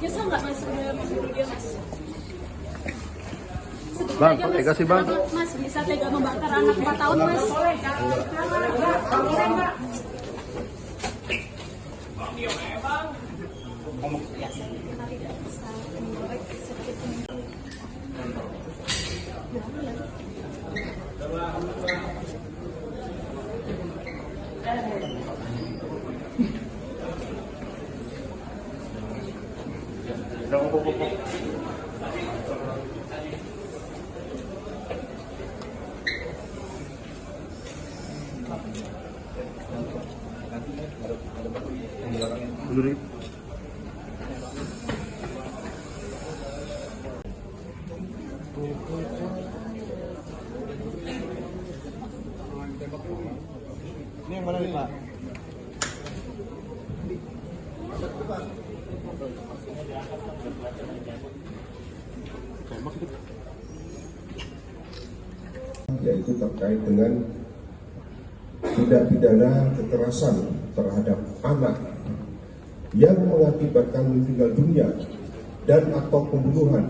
Nyesel nggak mas udah masuk video mas? Bang, tega sih bang. Mas bisa tega membakar anak 4 tahun mas? Dulu. Ini yang mana nih Pak? Yaitu terkait dengan tindak pidana kekerasan terhadap anak yang mengakibatkan meninggal dunia dan atau pembunuhan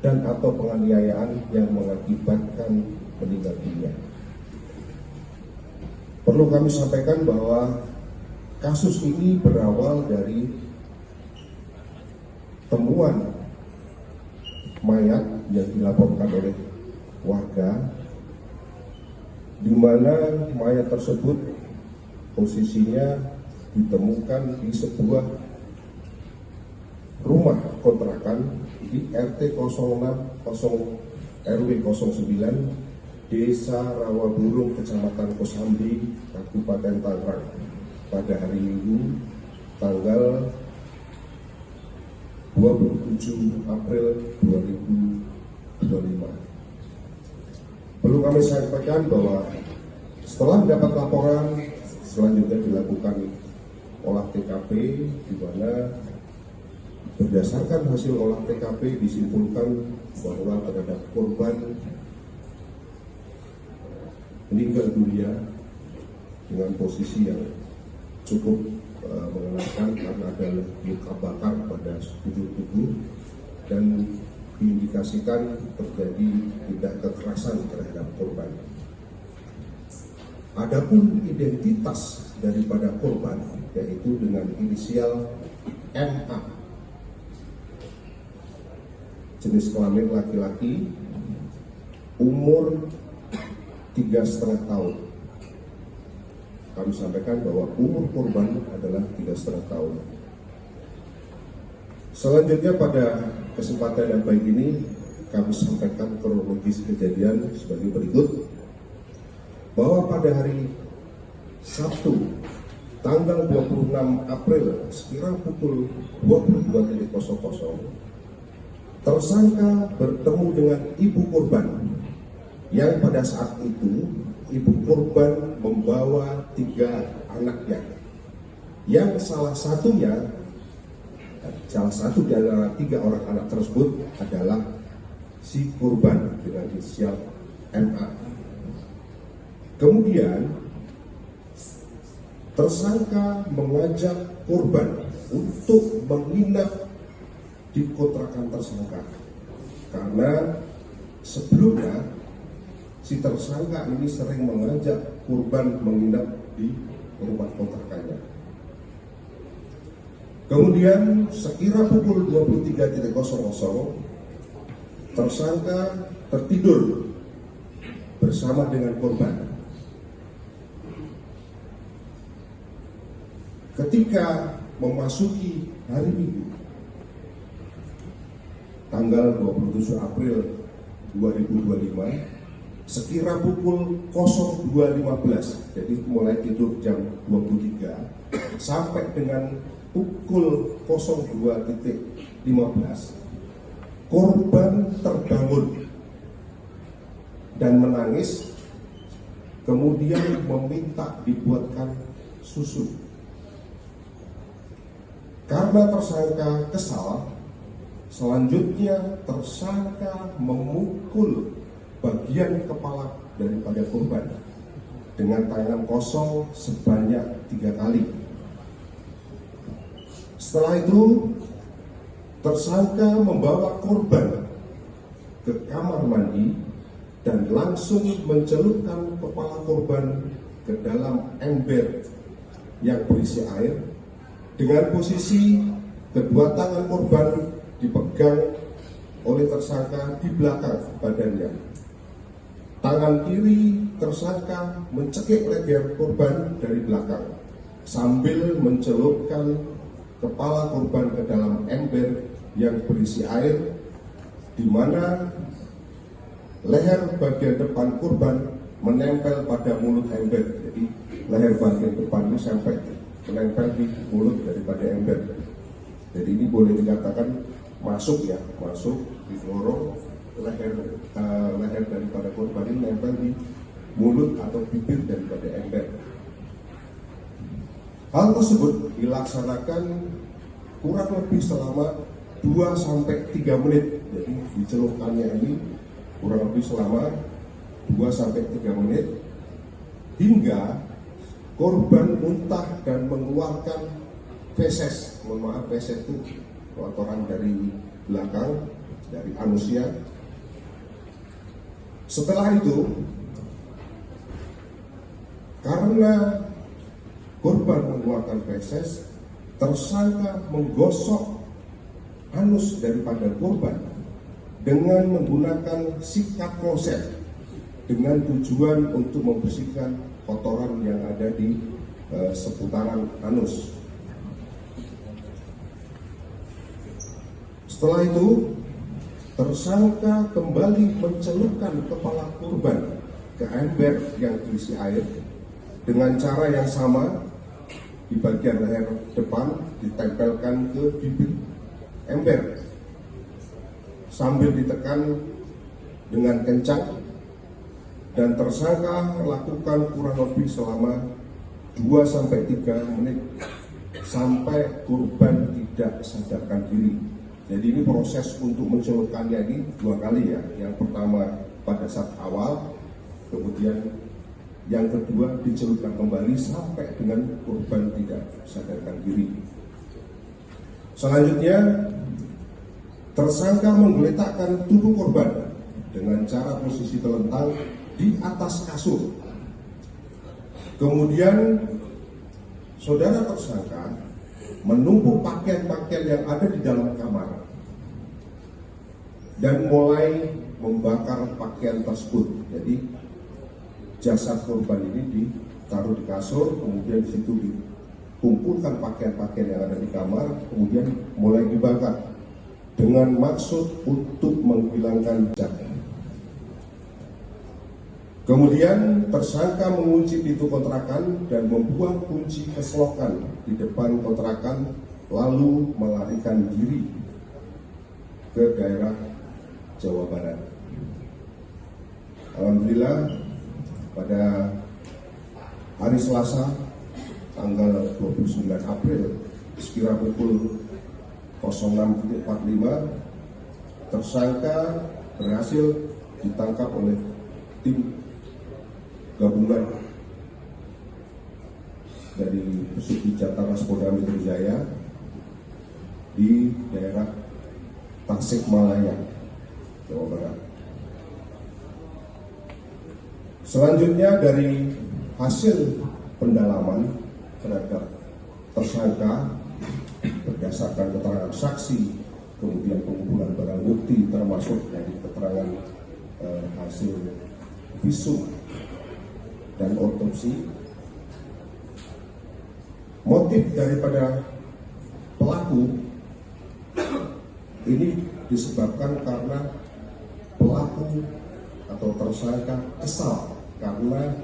dan atau penganiayaan yang mengakibatkan meninggal dunia. Perlu kami sampaikan bahwa kasus ini berawal dari temuan mayat yang dilaporkan oleh warga, di mana mayat tersebut posisinya ditemukan di sebuah rumah kontrakan di RT 06 RW 09 Desa Rawaburung, Kecamatan Kosambi, Kabupaten Tangerang pada hari Minggu tanggal 27 April 2025. Perlu kami sampaikan bahwa setelah mendapat laporan, selanjutnya dilakukan olah TKP, di mana berdasarkan hasil olah TKP disimpulkan bahwa terhadap korban meninggal dunia dengan posisi yang cukup mengenaskan karena ada luka bakar pada sekujur tubuh dan diindikasikan terjadi tindak kekerasan terhadap korban. Adapun identitas daripada korban yaitu dengan inisial MA, jenis kelamin laki-laki, umur 3,5 tahun. Kami sampaikan bahwa umur korban adalah 3,5 tahun. Selanjutnya pada kesempatan yang baik ini kami sampaikan kronologis kejadian sebagai berikut. Bahwa pada hari Sabtu tanggal 26 April sekira pukul 22.00 tersangka bertemu dengan ibu korban yang pada saat itu ibu korban membawa 3 anaknya, yang salah satu di antara 3 orang anak tersebut adalah si korban dengan inisial MA. Kemudian tersangka mengajak korban untuk menginap di kontrakan tersangka karena sebelumnya si tersangka ini sering mengajak korban menginap di rumah kontrakannya. Kemudian sekira pukul 23.00 tersangka tertidur bersama dengan korban. Ketika memasuki hari Minggu tanggal 27 April 2025 sekira pukul 02.15, jadi mulai tidur jam 23 sampai dengan pukul 02.15 korban terbangun dan menangis, kemudian meminta dibuatkan susu. Karena tersangka kesal, selanjutnya tersangka memukul bagian kepala daripada korban dengan tangan kosong sebanyak 3 kali. Setelah itu tersangka membawa korban ke kamar mandi dan langsung mencelupkan kepala korban ke dalam ember yang berisi air dengan posisi kedua tangan korban dipegang oleh tersangka di belakang badannya. Tangan kiri tersangka mencekik leher korban dari belakang sambil mencelupkan kepala korban ke dalam ember yang berisi air, di mana leher bagian depan korban menempel pada mulut ember. Jadi leher bagian depan itu sampai menempel di mulut daripada ember. Jadi ini boleh dikatakan masuk di lorong leher daripada korban ini nempel di mulut atau bibir daripada ember. Hal tersebut dilaksanakan kurang lebih selama 2-3 menit. Jadi dicelupkannya ini kurang lebih selama 2-3 menit hingga korban muntah dan mengeluarkan feses. Mohon maaf, feses itu kotoran dari belakang, dari anusnya. Setelah itu, karena korban mengeluarkan feses, tersangka menggosok anus daripada korban dengan menggunakan sikat kloset dengan tujuan untuk membersihkan kotoran yang ada di seputaran anus. Setelah itu, tersangka kembali mencelupkan kepala korban ke ember yang berisi air dengan cara yang sama. Di bagian leher depan ditempelkan ke bibir ember sambil ditekan dengan kencang, dan tersangka lakukan kurang lebih selama 2-3 menit sampai korban tidak sadarkan diri. Jadi ini proses untuk mencelupkannya ini 2 kali ya. Yang pertama pada saat awal, kemudian yang kedua dicelupkan kembali sampai dengan korban tidak sadarkan diri. Selanjutnya, tersangka menggeletakkan tubuh korban dengan cara posisi telentang di atas kasur. Kemudian saudara tersangka menumpuk pakaian-pakaian yang ada di dalam kamar dan mulai membakar pakaian tersebut. Jadi jasad korban ini ditaruh di kasur, kemudian di situ dikumpulkan pakaian-pakaian yang ada di kamar, kemudian mulai dibakar dengan maksud untuk menghilangkan jejak. Kemudian tersangka mengunci pintu kontrakan dan membuang kunci keselokan di depan kontrakan, lalu melarikan diri ke daerah Jawa Barat. Alhamdulillah, pada hari Selasa tanggal 29 April sekira pukul 06.45 tersangka berhasil ditangkap oleh tim gabungan dari Subdit Jatara Polda Metro Jaya di daerah Tasikmalaya, Jawa Barat. Selanjutnya dari hasil pendalaman terhadap tersangka berdasarkan keterangan saksi, kemudian pengumpulan barang bukti termasuk dari keterangan hasil visum dan otopsi, motif daripada pelaku ini disebabkan karena pelaku atau tersangka kesal karena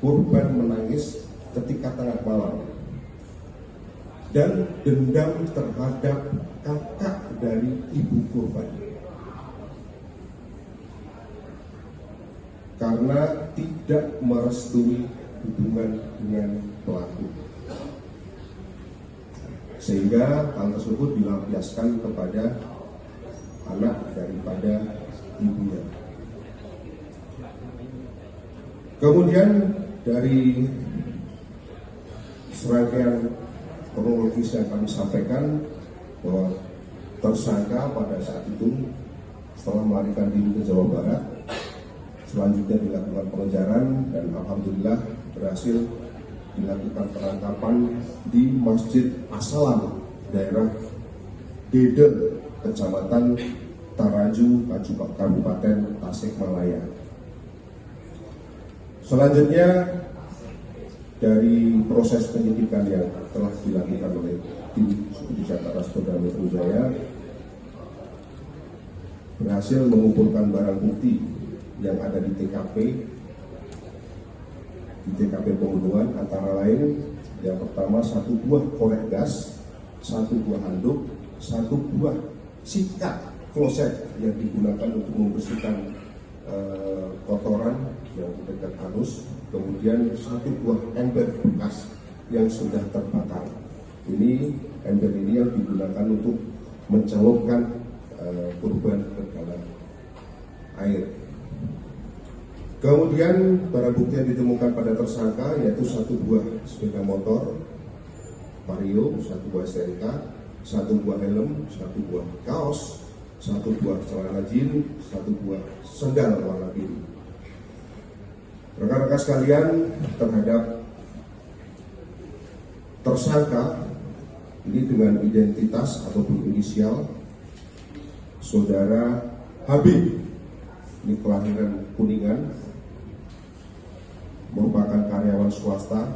korban menangis ketika tengah malam dan dendam terhadap kakak dari ibu korban karena tidak merestui hubungan dengan pelaku, sehingga hal tersebut dilampiaskan kepada anak daripada ibunya. Kemudian dari serangkaian kronologis yang kami sampaikan bahwa tersangka pada saat itu setelah melarikan diri ke Jawa Barat. Selanjutnya dilakukan pengejaran dan alhamdulillah berhasil dilakukan penangkapan di Masjid As-Salam, daerah Dedel, Kecamatan Taraju, Kabupaten Tasikmalaya. Selanjutnya dari proses penyidikan yang telah dilakukan oleh tim Suku Jakarta Polda Metro Jaya berhasil mengumpulkan barang bukti yang ada di TKP pembunuhan, antara lain yang pertama 1 buah korek gas, 1 buah handuk, 1 buah sikat kloset yang digunakan untuk membersihkan kotoran yang dekat anus, kemudian 1 buah ember bekas yang sudah terbakar. Ini ember ini yang digunakan untuk mencelupkan korban ke dalam air. Kemudian barang bukti yang ditemukan pada tersangka yaitu 1 buah sepeda motor Vario, 1 buah STNK, 1 buah helm, 1 buah kaos, 1 buah celana jeans, 1 buah sendal warna biru. Rekan-rekan sekalian, terhadap tersangka ini dengan identitas ataupun inisial Saudara Habib, ini kelahiran Kuningan, merupakan karyawan swasta,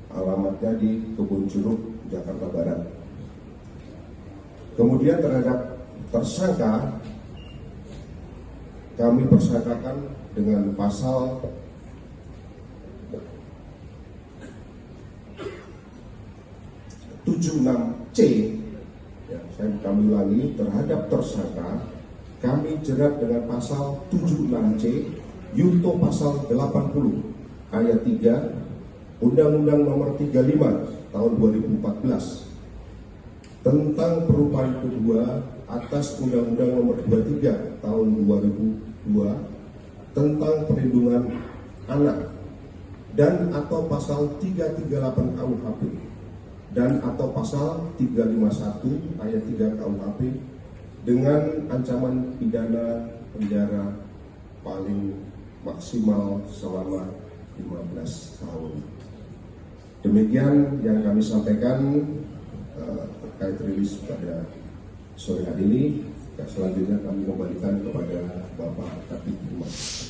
alamatnya di Kebun Jeruk, Jakarta Barat. Kemudian terhadap tersangka kami persangkakan dengan pasal (76) C. Kami ulangi, terhadap tersangka kami jerat dengan pasal 76 C Yunto pasal 80 ayat 3 Undang-Undang Nomor 35 tahun 2014 tentang perubahan kedua atas Undang-Undang Nomor 23 tahun 2002 tentang perlindungan anak, dan atau pasal 338 KUHP dan atau pasal 351 ayat 3 KUHP dengan ancaman pidana penjara paling maksimal selama 15 tahun. Demikian yang kami sampaikan terkait rilis pada sore hari ini. Selanjutnya kami kembalikan kepada Bapak Kabid Humas.